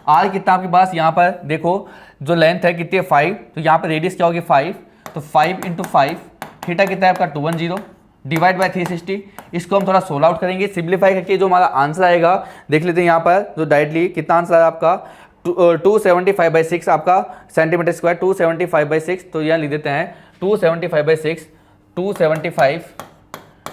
[SPEAKER 1] आर कितना आपके पास यहाँ पर देखो, जो लेंथ है कितनी है 5, तो यहाँ पर रेडियस क्या होगी 5, तो 5 × 5, थीटा कितना है आपका 210 डिवाइड बाय 360। इसको हम थोड़ा सोल्व आउट करेंगे, सिंप्लीफाई करके जो हमारा आंसर आएगा देख लेते हैं यहाँ पर, जो डायरेक्टली कितना आंसर है आपका 275/6 आपका सेंटीमीटर स्क्वायर, 275/6। तो यहाँ लिख देते हैं 275/6, 275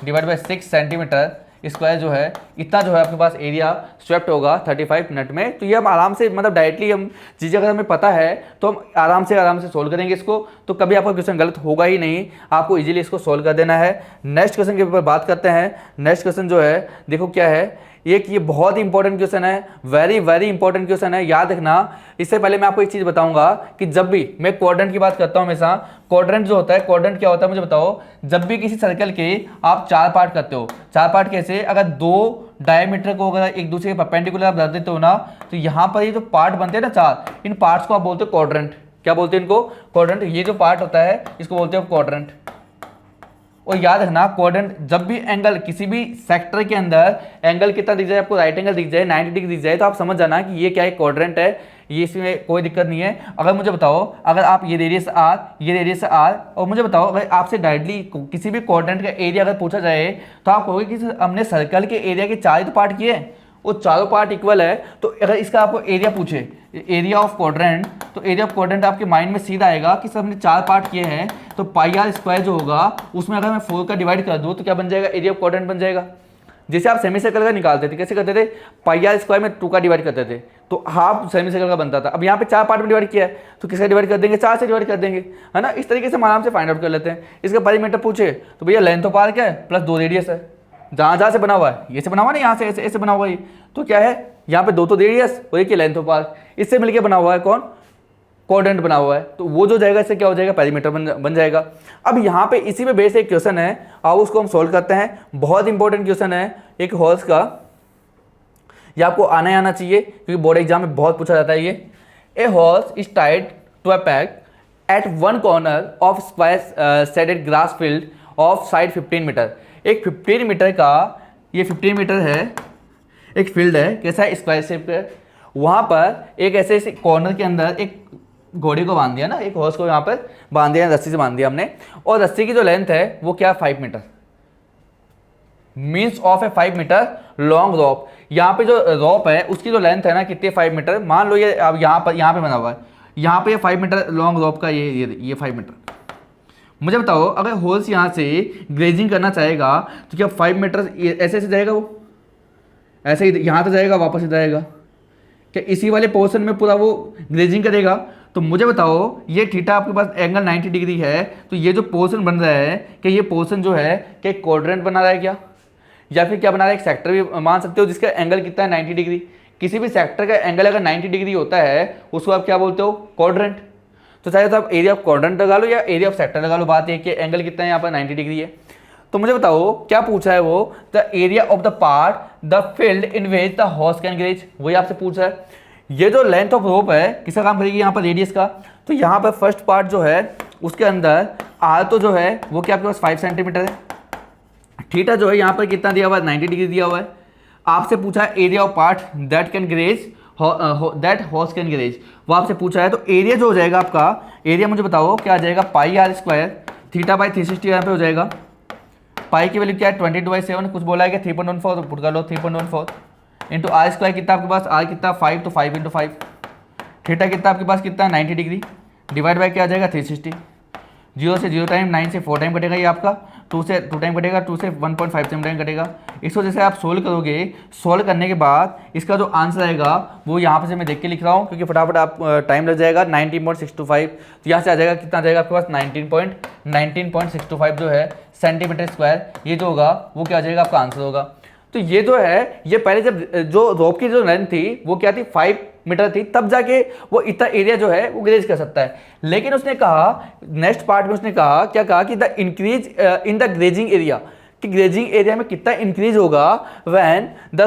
[SPEAKER 1] डिवाइड बाई 6 सेंटीमीटर स्क्वायर जो है, इतना जो है आपके पास एरिया स्वेप्ट होगा 35 मिनट में। तो ये हम आराम से, मतलब डायरेक्टली हम चीज़ें अगर हमें पता है तो हम आराम से सोल्व करेंगे इसको। तो कभी आपका क्वेश्चन गलत होगा ही नहीं, आपको इजीली इसको सोल्व कर देना है। नेक्स्ट क्वेश्चन के ऊपर बात करते हैं। नेक्स्ट क्वेश्चन जो है देखो क्या है, ये बहुत इंपॉर्टेंट क्वेश्चन है, वेरी इंपॉर्टेंट क्वेश्चन है, याद रखना। इससे पहले मैं आपको एक चीज बताऊंगा कि जब भी मैं क्वाड्रेंट की बात करता हूं हमेशा, क्वाड्रेंट जो होता है, क्वाड्रेंट क्या होता है मुझे बताओ। जब भी किसी सर्कल के आप 4 पार्ट करते हो, 4 पार्ट कैसे, अगर 2 डायमीटर को अगर एक दूसरे के परपेंडिकुलर आप रख देते हो ना, तो यहाँ पर ये जो पार्ट बनते हैं ना 4, इन पार्ट्स को आप बोलते हो क्वाड्रेंट। क्या बोलते हैं इनको, क्वाड्रेंट। ये जो पार्ट होता है इसको बोलते हो क्वाड्रेंट। और याद रखना क्वाड्रेंट, जब भी एंगल किसी भी सेक्टर के अंदर एंगल कितना दिख जाए आपको, राइट एंगल दिख जाए 90 डिग्री दिख जाए, तो आप समझ जाना कि ये क्या है, क्वाड्रेंट है। ये इसमें कोई दिक्कत नहीं है। अगर मुझे बताओ, अगर आप ये रेडियस आर, और मुझे बताओ अगर आपसे डायरेक्टली किसी भी क्वाड्रेंट का एरिया अगर पूछा जाए, तो आप कहोगे कि हमने सर्कल के एरिया के 4 ही तो पार्ट किए, वो चारों पार्ट इक्वल है। तो अगर इसका आपको एरिया पूछे, एरिया ऑफ क्वाड्रेंट, तो एरिया ऑफ क्वाड्रेंट आपके माइंड में सीधा आएगा कि सर हमने 4 पार्ट किए हैं, तो पाई आर स्क्वायर जो होगा उसमें अगर मैं 4 का डिवाइड कर दूं तो क्या बन जाएगा, एरिया ऑफ क्वाड्रेंट बन जाएगा। जैसे आप सेमी सर्कल का निकालते थे, कैसे करते थे, पाई आर स्क्वायर में 2 का डिवाइड करते थे, तो हाफ सेमी सर्कल का बनता था। अब यहाँ पे 4 पार्ट में डिवाइड किया है, तो किसका डिवाइड कर देंगे, 4 से डिवाइड कर देंगे, है ना। इस तरीके से हम आराम से फाइंड आउट कर लेते हैं। इसका पेरीमीटर पूछे तो भैया लेंथ ऑफ आर्क है प्लस 2 रेडियस है, जहाँ से बना हुआ है, ये से बना हुआ है ना, यहाँ से ऐसे बना हुआ है, तो क्या है यहाँ पे 2 तो रेडियस और एक लेंथ ऑफ आर्क, इससे मिलके बना हुआ है कौन, क्वाड्रेंट बना हुआ है। तो वो जो जाएगा इससे क्या हो जाएगा, पेरीमीटर बन जाएगा। अब यहाँ पे इसी पे बेस एक क्वेश्चन है, आओ उसको हम सोल्व करते हैं। बहुत इंपॉर्टेंट क्वेश्चन है एक हॉर्स का, ये आपको आना चाहिए क्योंकि बोर्ड एग्जाम में बहुत पूछा जाता है ये। A horse is tied to a peg at one corner of square shaped grass field of side 15 metre. एक 15 मीटर का, ये 15 मीटर है, एक फील्ड है, कैसा है, स्क्वायर शेप का। वहाँ पर एक ऐसे कॉर्नर के अंदर एक घोड़े को बांध दिया ना, एक हॉर्स को यहाँ पर बांध दिया, रस्सी से बांध दिया हमने, और रस्सी की जो लेंथ है वो क्या, 5 metre, means of a 5 metre long rope. यहाँ पे जो रॉप है उसकी जो लेंथ है ना कितनी, 5 मीटर। मान लो ये अब यहाँ पे बना हुआ है, यहाँ पे ये 5 मीटर लॉन्ग रॉप का ये 5 मीटर। मुझे बताओ अगर हॉर्स यहाँ से ग्रेजिंग करना चाहेगा तो क्या 5 मीटर ऐसे जाएगा, वो ऐसे ही यहाँ तक जाएगा, वापस इधर आएगा, क्या इसी वाले पोर्शन में पूरा वो ग्रेजिंग करेगा? तो मुझे बताओ ये थीटा आपके पास एंगल 90 डिग्री है, तो ये जो पोर्शन बन रहा है कि ये पोर्शन जो है क्या क्वाड्रेंट बना रहा है क्या, या फिर क्या बना रहा है? एक सेक्टर भी मान सकते हो जिसका एंगल कितना है 90 डिग्री। किसी भी सेक्टर का एंगल अगर 90 डिग्री होता है उसको आप क्या बोलते हो? क्वाड्रेंट। तो चाहे तो आप एरिया ऑफ क्वाड्रेंट लगा लो या एरिया ऑफ सेक्टर लगा लो, बात है कि एंगल कितना है यहाँ पर 90 डिग्री है। तो मुझे बताओ क्या पूछा है वो? The area of the part the field in which the horse can graze, वही आपसे पूछ रहा है। ये जो लेंथ ऑफ रोप है किसका काम करेगी यहाँ पर? रेडियस का। तो यहाँ पर फर्स्ट पार्ट जो है उसके अंदर आर तो जो है वो क्या आपके पास 5 सेंटीमीटर है, थीटा जो है यहाँ पर कितना दिया हुआ है? 90 डिग्री दिया हुआ है। आपसे पूछा है area of part that can graze that horse can graze, वो आपसे पूछा है। तो एरिया जो हो जाएगा आपका, एरिया मुझे बताओ क्या आ जाएगा? पाई आर स्क्वायर थीटा बाई 360 यहाँ पे हो जाएगा। पाई की वैल्यू क्या है? 22/7, कुछ बोला है कि 3.14, तो पुट कर लो 3.14 इंटू आर स्क्वायर कितना आपके पास? आर कितना 5, तो 5 इंटू 5। थीटा कितना आपके पास? कितना 90 डिग्री डिवाइड बाई क्या आ जाएगा? 360। 0 से 0 टाइम, 9 से 4 टाइम कटेगा ये आपका, 2 से 2 टाइम कटेगा, 2 से 1.5 टाइम कटेगा। इसको जैसे आप सोल्व करोगे, सोल्व करने के बाद इसका जो आंसर आएगा वो यहाँ पर से मैं देख के लिख रहा हूँ क्योंकि फटाफट आप टाइम लग जाएगा। 19.625, तो यहाँ से आ जाएगा कितना आ जाएगा आपके पास? 19.625 जो है सेंटीमीटर स्क्वायर। ये जो होगा वो क्या आ जाएगा? आपका आंसर होगा। तो ये जो है ये पहले जब जो रोप की जो लेंथ थी वो क्या थी? 5 मीटर थी, तब जाके वो इतना एरिया जो है वो ग्रेज कर सकता है। लेकिन उसने कहा नेक्स्ट पार्ट में, उसने कहा क्या कहा कि the increase in the grazing area, कि ग्रेजिंग एरिया में कितना इंक्रीज होगा when the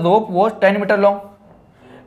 [SPEAKER 1] rope was 10 metre long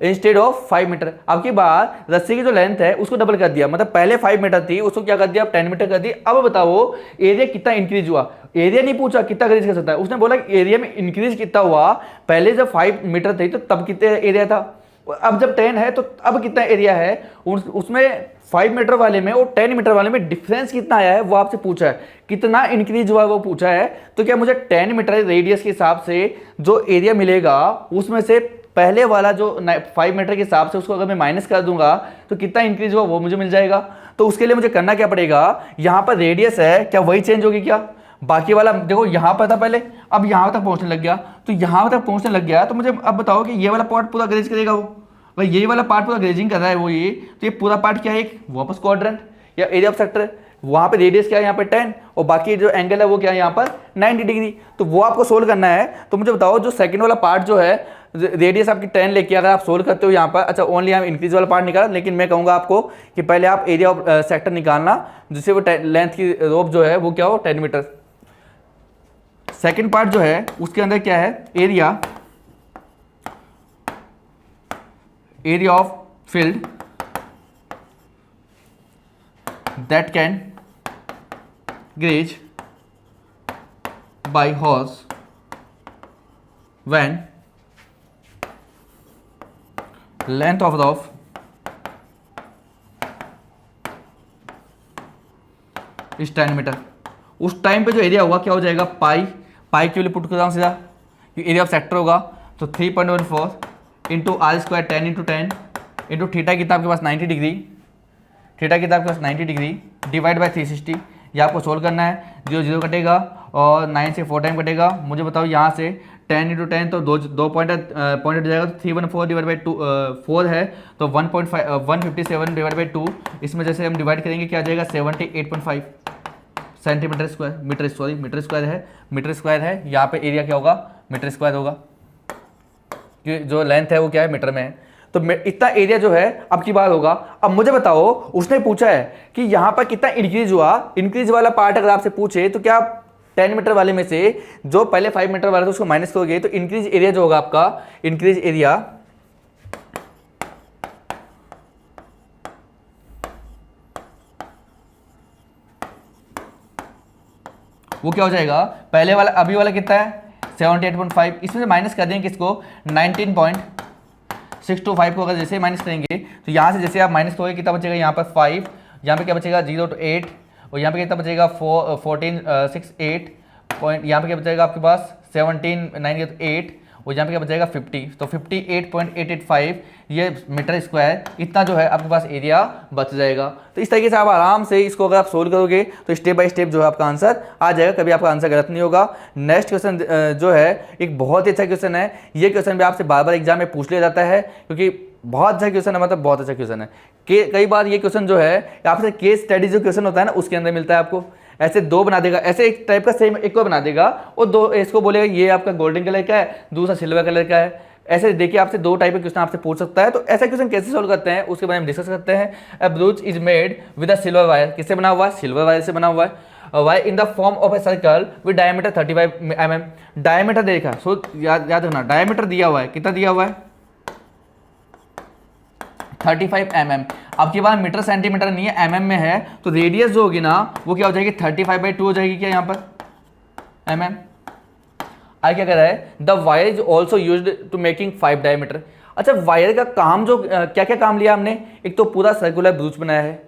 [SPEAKER 1] instead of 5 metre. अब की बार रस्सी की जो लेंथ है उसको डबल कर दिया, मतलब पहले 5 मीटर थी उसको क्या कर दिया? 10 मीटर कर दी। अब बताओ एरिया कितना इंक्रीज हुआ? एरिया नहीं पूछा कितना ग्रेज कर सकता है, उसने बोला एरिया में इंक्रीज कितना हुआ। पहले जब 5 मीटर थी तो तब कितना एरिया था, अब जब 10 है तो अब कितना एरिया है? उसमें 5 मीटर वाले में और 10 मीटर वाले में डिफरेंस कितना आया है वो आपसे पूछा है, कितना इंक्रीज हुआ है वो पूछा है। तो क्या मुझे 10 मीटर रेडियस के हिसाब से जो एरिया मिलेगा उसमें से पहले वाला जो 5 मीटर के हिसाब से उसको अगर मैं माइनस कर दूंगा तो कितना इंक्रीज हुआ वो मुझे मिल जाएगा। तो उसके लिए मुझे करना क्या पड़ेगा? यहाँ पर रेडियस है क्या वही चेंज होगी क्या? बाकी वाला देखो यहाँ पर था पहले, अब यहाँ तक पहुँचने लग गया, तो यहाँ तक पहुँचने लग गया तो मुझे अब बताओ कि ये वाला पार्ट पूरा ग्रेज करेगा वो? भाई ये वाला पार्ट पूरा ग्रेजिंग कर रहा है वो ये, तो ये पूरा पार्ट क्या है? एक वापस क्वाड्रेंट या एरिया ऑफ सेक्टर। वहाँ पे रेडियस क्या है? यहाँ पे 10, और बाकी जो एंगल है वो क्या है? यहाँ पर 90 डिग्री। तो वो आपको सोल्व करना है। तो मुझे बताओ जो सेकंड वाला पार्ट जो है रेडियस आपकी 10 लेके अगर आप सोल्व करते हो यहाँ पर, अच्छा ओनली हम इंक्रीज वाला पार्ट निकाला, लेकिन मैं कहूँगा आपको कि पहले आप एरिया ऑफ सेक्टर निकालना जिससे वो लेंथ की रोप जो है वो क्या हो? 10 मीटर। सेकेंड पार्ट जो है उसके अंदर क्या है? Area of field that can graze by horse when length of rope is 10 metre. उस टाइम पे जो एरिया होगा क्या हो जाएगा? पाई की वैल्यू पुट कर रहा हूँ सीधा, एरिया ऑफ सेक्टर होगा तो 3.14 into R square 10 into 10 into theta कितना आपके पास 90 डिग्री, थीटा कितना आपके पास 90 डिग्री डिवाइड बाई 360। ये आपको सोल्व करना है, 0 0 कटेगा और 9 से 4 टाइम कटेगा। मुझे बताओ यहाँ से 10 इंटू 10 तो दो पॉइंट हो जाएगा, तो 314 डिवाइड बाई 2 4 है तो 157 डिवाइड बाई 2, इसमें जैसे हम डिवाइड करेंगे क्या आ जाएगा? 78.5 सेंटीमीटर स्क्वायर, मीटर स्क्वायर है। यहाँ पे एरिया क्या होगा? मीटर स्क्वायर होगा, क्योंकि जो लेंथ है वो क्या है? मीटर में है। तो इतना एरिया जो है अब की बात होगा। अब मुझे बताओ उसने पूछा है कि यहाँ पर कितना इंक्रीज हुआ। इंक्रीज वाला पार्ट अगर आपसे पूछे तो क्या 10 मीटर वाले में से जो पहले 5 मीटर वाला था उसको माइनस करोगे तो इंक्रीज एरिया जो होगा आपका, इंक्रीज एरिया वो क्या हो जाएगा? पहले वाला अभी वाला कितना है? 78.5, इसमें से माइनस कर देंगे किसको? 19.625 को अगर जैसे माइनस करेंगे तो यहाँ से जैसे आप माइनस करोगे कितना बचेगा? यहाँ पर 5, यहाँ पे क्या बचेगा? 0 to 8, और यहाँ पे कितना बचेगा? 14 6 8 पॉइंट, यहाँ पे क्या बचेगा आपके पास? 17 9 8, और यहाँ पे क्या बचेगा 50, तो 58.885 ये मीटर स्क्वायर इतना जो है आपके पास एरिया बच जाएगा। तो इस तरीके से आप आराम से इसको अगर आप सोल्व करोगे तो स्टेप बाय स्टेप जो है आपका आंसर आ जाएगा, कभी आपका आंसर गलत नहीं होगा। नेक्स्ट क्वेश्चन जो है एक बहुत ही अच्छा क्वेश्चन है, ये क्वेश्चन भी आपसे बार बार एग्जाम में पूछ लिया जाता है क्योंकि बहुत अच्छा क्वेश्चन है, मतलब बहुत अच्छा क्वेश्चन है। कई बार ये क्वेश्चन जो है आपसे केस स्टडी जो क्वेश्चन होता है ना उसके अंदर मिलता है आपको। ऐसे दो बना देगा, ऐसे एक टाइप का सेम एक को बना देगा और दो इसको बोलेगा ये आपका गोल्डन कलर का है, दूसरा सिल्वर कलर का है। ऐसे देखिए आपसे दो टाइप के क्वेश्चन आपसे पूछ सकता है, तो ऐसा क्वेश्चन कैसे सोल्व करते हैं उसके बारे में डिस्कस करते हैं। A brooch is made with a silver wire, किससे बना हुआ है? सिल्वर वायर से बना हुआ है। Wire in the form of a circle with diameter 35 mm। Diameter देखा, सो याद रखना डायमीटर दिया हुआ है, कितना दिया हुआ है? 35 mm। आपके पास मीटर सेंटीमीटर नहीं है, mm में है, तो रेडियस जो होगी ना वो क्या हो जाएगी? 35/2 हो जाएगी क्या यहाँ पर? mm। आगे क्या कर रहा है? The wire is also used to making 5 diameter. अच्छा, वायर का काम जो क्या क्या काम लिया हमने? एक तो पूरा सर्कुलर ब्रूच बनाया है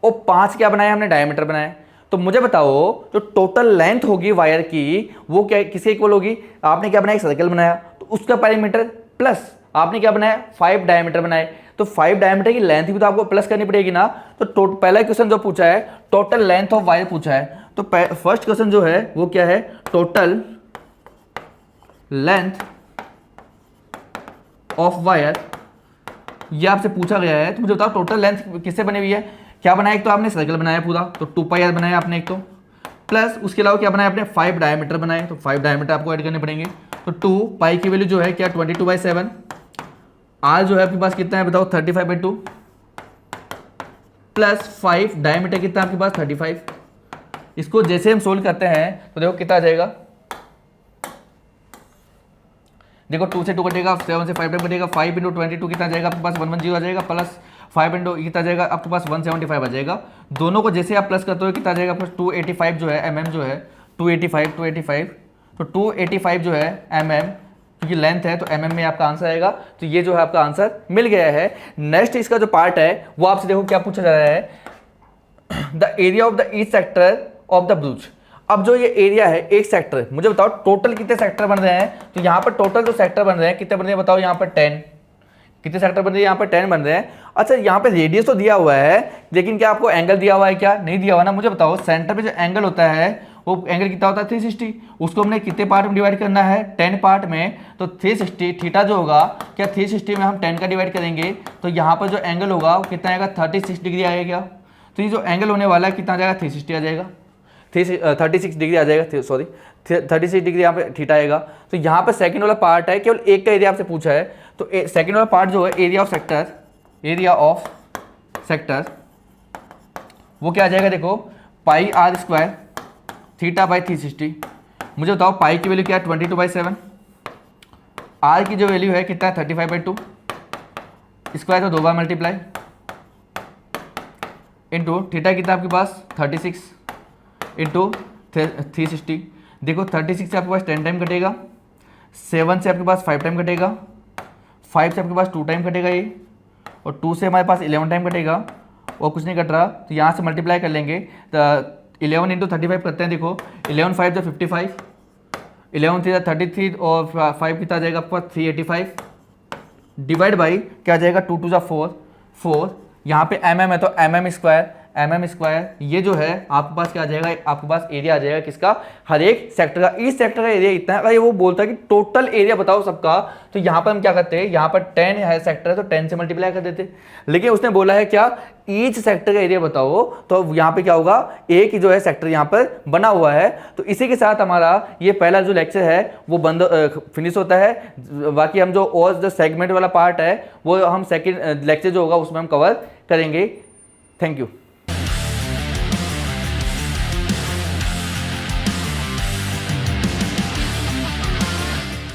[SPEAKER 1] और 5 क्या बनाया हमने? डायमीटर बनाया है। तो मुझे बताओ जो टोटल लेंथ होगी वायर की वो क्या किसके इक्वल होगी? आपने क्या बनाया? एक सर्कल बनाया तो उसका पैरामीटर प्लस आपने क्या बनाया? 5 डायमीटर बनाए, तो 5 डायमीटर की लेंथ भी तो आपको प्लस करनी पड़ेगी ना। तो पहला क्वेश्चन जो पूछा है टोटल लेंथ ऑफ वायर पूछा है, तो फर्स्ट क्वेश्चन जो है वो क्या है? टोटल लेंथ ऑफ वायर, ये आपसे पूछा गया है। तो मुझे बताओ टोटल लेंथ किससे बनी हुई है? क्या बनाया? एक तो आपने सर्कल बनाया पूरा, तो 2πr बनाया आपने एक तो, प्लस उसके अलावा क्या बनाया आपने? 5 डायमीटर बनाए, तो 5 डायमीटर आपको ऐड करने पड़ेंगे। तो 2 पाई की वैल्यू जो है क्या? 22/7। आर जो है आपके पास कितना है बताओ? 35/2 प्लस 5 डायमीटर कितना आपके पास? 35। इसको जैसे हम सोल्व करते हैं तो देखो कितना आ जाएगा। देखो 2 से 2 कटेगा, 7 से 5 कटेगा, 5 × 22 कितना जाएगा आपके पास? 110 आ जाएगा, प्लस 5 × कितना जाएगा आपके पास? 175 आ जाएगा। दोनों को जैसे आप प्लस करते हो कितना जाएगा आपके पास? 285 जो है mm जो है 285, तो 285 जो है mm क्योंकि लेंथ है तो mm में आपका आंसर आएगा। तो ये जो है आपका आंसर मिल गया है। नेक्स्ट इसका जो पार्ट है वो आपसे देखो क्या पूछा जा रहा है? The area of the each sector of the ब्रूच। अब जो ये एरिया है एक सेक्टर, मुझे बताओ टोटल कितने सेक्टर बन रहे हैं? तो यहाँ पर टोटल जो सेक्टर बन रहे हैं कितने बन रहे हैं बताओ? यहाँ पर 10। कितने सेक्टर बन रहे हैं? यहाँ पर 10 बन रहे हैं। अच्छा, यहाँ पे रेडियस तो दिया हुआ है लेकिन क्या आपको एंगल दिया हुआ है क्या? नहीं दिया हुआ ना। मुझे बताओ सेंटर पे जो एंगल होता है वो एंगल कितना होता है? 360। उसको हमने कितने पार्ट में डिवाइड करना है? 10 पार्ट में। तो 360 थीटा जो होगा क्या 360 में हम 10 का डिवाइड करेंगे तो यहाँ पर जो एंगल होगा वो कितना आएगा? 36 डिग्री आएगा। तो ये जो एंगल होने वाला है कितना आ जाएगा? 360 आ जाएगा, 36 डिग्री आ जाएगा, सॉरी 36 डिग्री यहाँ पे थीटा आएगा। तो यहाँ पर सेकंड वाला पार्ट है, केवल एक का एरिया आपसे पूछा है, तो सेकंड वाला पार्ट जो है एरिया ऑफ सेक्टर वो क्या आ जाएगा? देखो पाई r² θ/360। मुझे बताओ पाई की वैल्यू क्या है? 22/7। r की जो वैल्यू है कितना है? 35/2। स्क्वायर तो 2 बार मल्टीप्लाई इंटू थीटा कितना आपके पास? 36 इंटू 360। देखो 36 से आपके पास 10 टाइम कटेगा, 7 से आपके पास 5 टाइम कटेगा, 5 से आपके पास 2 टाइम कटेगा ये, और 2 से हमारे पास 11 टाइम कटेगा और कुछ नहीं कट रहा। तो यहाँ से मल्टीप्लाई कर लेंगे, तो 11 इंटू 35 करते हैं। देखो 11 5 जो 55, 11 3 33 और 5 कितना जाएगा आपके पास? 385 डिवाइड बाई क्या जाएगा? 2 2 4। यहाँ पे mm है तो mm स्क्वायर ये जो है आपके पास क्या आ जाएगा? आपके पास एरिया आ जाएगा किसका? हर एक सेक्टर का। इस सेक्टर का एरिया इतना है। अगर ये वो बोलता है कि टोटल एरिया बताओ सबका, तो यहाँ पर हम क्या करते हैं? यहाँ पर 10 है सेक्टर है तो 10 से मल्टीप्लाई कर देते। लेकिन उसने बोला है क्या? ईच सेक्टर का एरिया बताओ, तो यहाँ पे क्या होगा? एक ही जो है सेक्टर यहाँ पर बना हुआ है। तो इसी के साथ हमारा ये पहला जो लेक्चर है वो फिनिश होता है। बाकी हम जो सेगमेंट वाला पार्ट है वो हम सेकेंड लेक्चर जो होगा उसमें हम कवर करेंगे। Thank you.